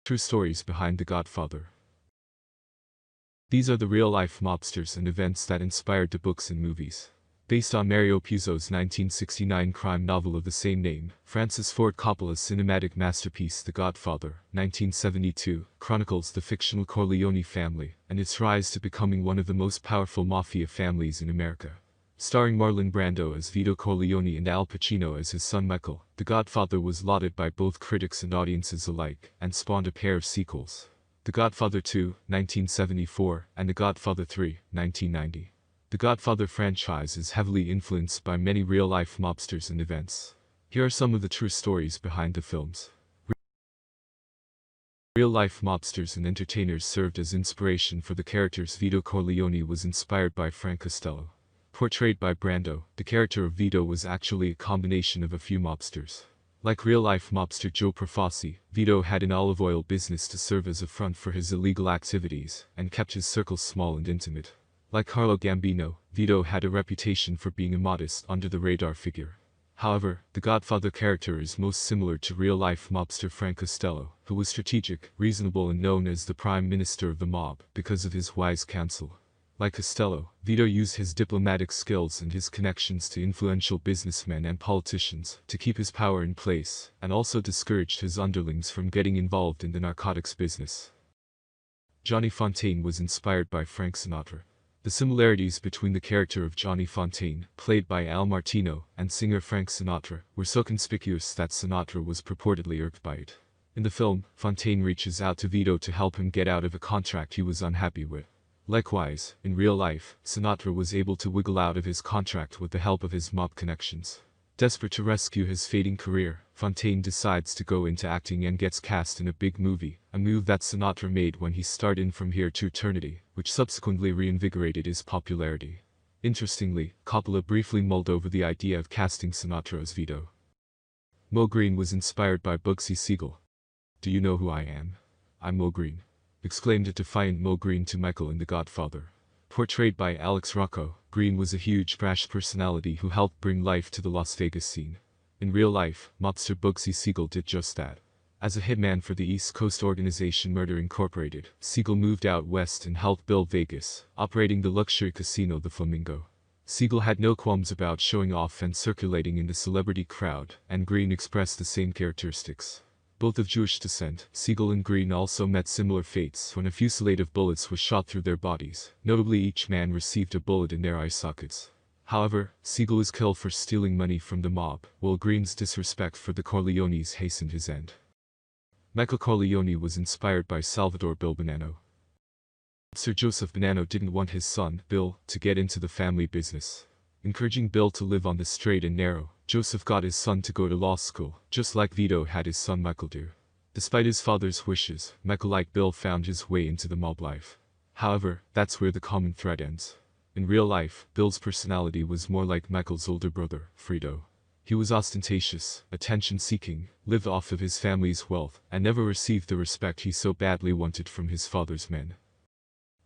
True stories behind The Godfather. These are the real-life mobsters and events that inspired the books and movies. Based on Mario Puzo's 1969 crime novel of the same name, Francis Ford Coppola's cinematic masterpiece The Godfather, 1972, chronicles the fictional Corleone family and its rise to becoming one of the most powerful mafia families in America. Starring Marlon Brando as Vito Corleone and Al Pacino as his son Michael, The Godfather was lauded by both critics and audiences alike, and spawned a pair of sequels: The Godfather 2, 1974, and The Godfather 3, 1990. The Godfather franchise is heavily influenced by many real-life mobsters and events. Here are some of the true stories behind the films. Real-life mobsters and entertainers served as inspiration for the characters. Vito Corleone was inspired by Frank Costello. Portrayed by Brando, the character of Vito was actually a combination of a few mobsters. Like real-life mobster Joe Profaci, Vito had an olive oil business to serve as a front for his illegal activities, and kept his circles small and intimate. Like Carlo Gambino, Vito had a reputation for being a modest, under-the-radar figure. However, the Godfather character is most similar to real-life mobster Frank Costello, who was strategic, reasonable and known as the prime minister of the mob because of his wise counsel. Like Costello, Vito used his diplomatic skills and his connections to influential businessmen and politicians to keep his power in place, and also discouraged his underlings from getting involved in the narcotics business. Johnny Fontane was inspired by Frank Sinatra. The similarities between the character of Johnny Fontane, played by Al Martino, and singer Frank Sinatra, were so conspicuous that Sinatra was purportedly irked by it. In the film, Fontane reaches out to Vito to help him get out of a contract he was unhappy with. Likewise, in real life, Sinatra was able to wiggle out of his contract with the help of his mob connections. Desperate to rescue his fading career, Fontane decides to go into acting and gets cast in a big movie, a move that Sinatra made when he starred in From Here to Eternity, which subsequently reinvigorated his popularity. Interestingly, Coppola briefly mulled over the idea of casting Sinatra as Vito. Mo Green was inspired by Bugsy Siegel. "Do you know who I am? I'm Mo Green," exclaimed a defiant Mo Green to Michael in The Godfather. Portrayed by Alex Rocco, Green was a huge brash personality who helped bring life to the Las Vegas scene. In real life, mobster Bugsy Siegel did just that. As a hitman for the East Coast organization Murder Incorporated, Siegel moved out west and helped build Vegas, operating the luxury casino The Flamingo. Siegel had no qualms about showing off and circulating in the celebrity crowd, and Green expressed the same characteristics. Both of Jewish descent, Siegel and Green also met similar fates when a fusillade of bullets was shot through their bodies. Notably, each man received a bullet in their eye sockets. However, Siegel was killed for stealing money from the mob, while Green's disrespect for the Corleones hastened his end. Michael Corleone was inspired by Salvador Bill Bonanno. Sir Joseph Bonanno didn't want his son, Bill, to get into the family business. Encouraging Bill to live on the straight and narrow, Joseph got his son to go to law school, just like Vito had his son Michael do. Despite his father's wishes, Michael, like Bill, found his way into the mob life. However, that's where the common thread ends. In real life, Bill's personality was more like Michael's older brother, Fredo. He was ostentatious, attention-seeking, lived off of his family's wealth, and never received the respect he so badly wanted from his father's men.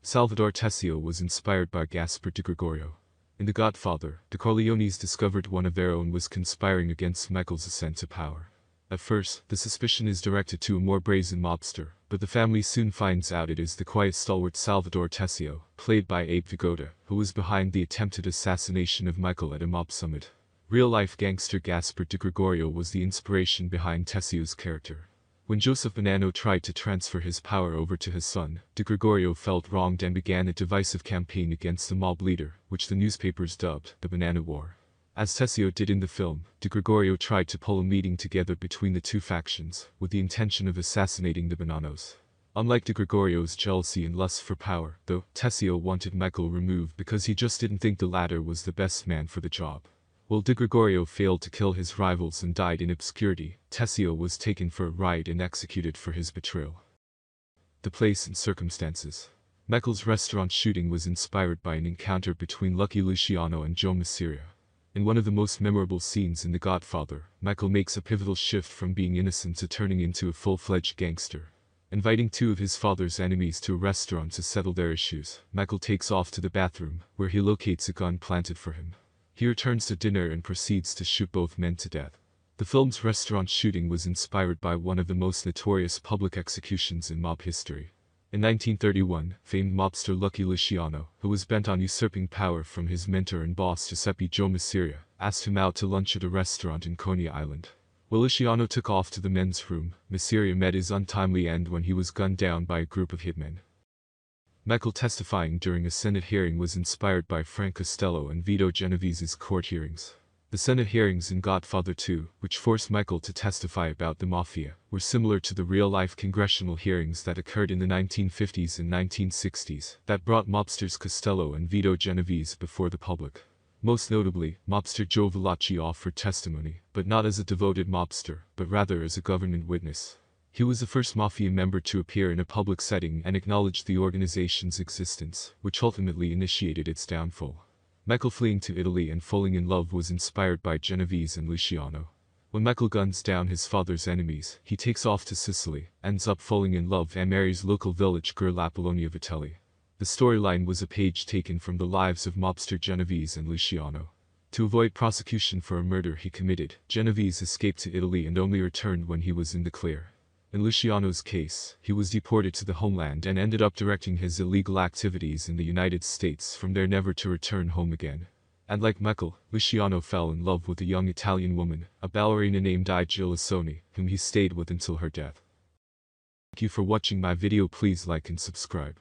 Salvador Tessio was inspired by Gaspar di Gregorio. In The Godfather, the Corleones discovered one of their own was conspiring against Michael's ascent to power. At first, the suspicion is directed to a more brazen mobster, but the family soon finds out it is the quiet stalwart Salvador Tessio, played by Abe Vigoda, who was behind the attempted assassination of Michael at a mob summit. Real-life gangster Gaspar di Gregorio was the inspiration behind Tessio's character. When Joseph Bonanno tried to transfer his power over to his son, Di Gregorio felt wronged and began a divisive campaign against the mob leader, which the newspapers dubbed the Bonanno War. As Tessio did in the film, Di Gregorio tried to pull a meeting together between the two factions, with the intention of assassinating the Bonannos. Unlike Di Gregorio's jealousy and lust for power, though, Tessio wanted Michael removed because he just didn't think the latter was the best man for the job. While Di Gregorio failed to kill his rivals and died in obscurity, Tessio was taken for a ride and executed for his betrayal. The place and circumstances. Michael's restaurant shooting was inspired by an encounter between Lucky Luciano and Joe Masseria. In one of the most memorable scenes in The Godfather, Michael makes a pivotal shift from being innocent to turning into a full-fledged gangster. Inviting two of his father's enemies to a restaurant to settle their issues, Michael takes off to the bathroom, where he locates a gun planted for him. He returns to dinner and proceeds to shoot both men to death. The film's restaurant shooting was inspired by one of the most notorious public executions in mob history. In 1931, famed mobster Lucky Luciano, who was bent on usurping power from his mentor and boss Giuseppe Joe Masseria, asked him out to lunch at a restaurant in Coney Island. While Luciano took off to the men's room, Masseria met his untimely end when he was gunned down by a group of hitmen. Michael testifying during a Senate hearing was inspired by Frank Costello and Vito Genovese's court hearings. The Senate hearings in Godfather 2, which forced Michael to testify about the mafia, were similar to the real-life congressional hearings that occurred in the 1950s and 1960s that brought mobsters Costello and Vito Genovese before the public. Most notably, mobster Joe Valachi offered testimony, but not as a devoted mobster, but rather as a government witness. He was the first mafia member to appear in a public setting and acknowledged the organization's existence, which ultimately initiated its downfall. Michael fleeing to Italy and falling in love was inspired by Genovese and Luciano. When Michael guns down his father's enemies, he takes off to Sicily, ends up falling in love and marries local village girl Apollonia Vitelli. The storyline was a page taken from the lives of mobster Genovese and Luciano. To avoid prosecution for a murder he committed, Genovese escaped to Italy and only returned when he was in the clear. In Luciano's case, he was deported to the homeland and ended up directing his illegal activities in the United States from there never to return home again. And like Michael, Luciano fell in love with a young Italian woman, a ballerina named Gila Soni, whom he stayed with until her death. Thank you for watching my video. Please like and subscribe.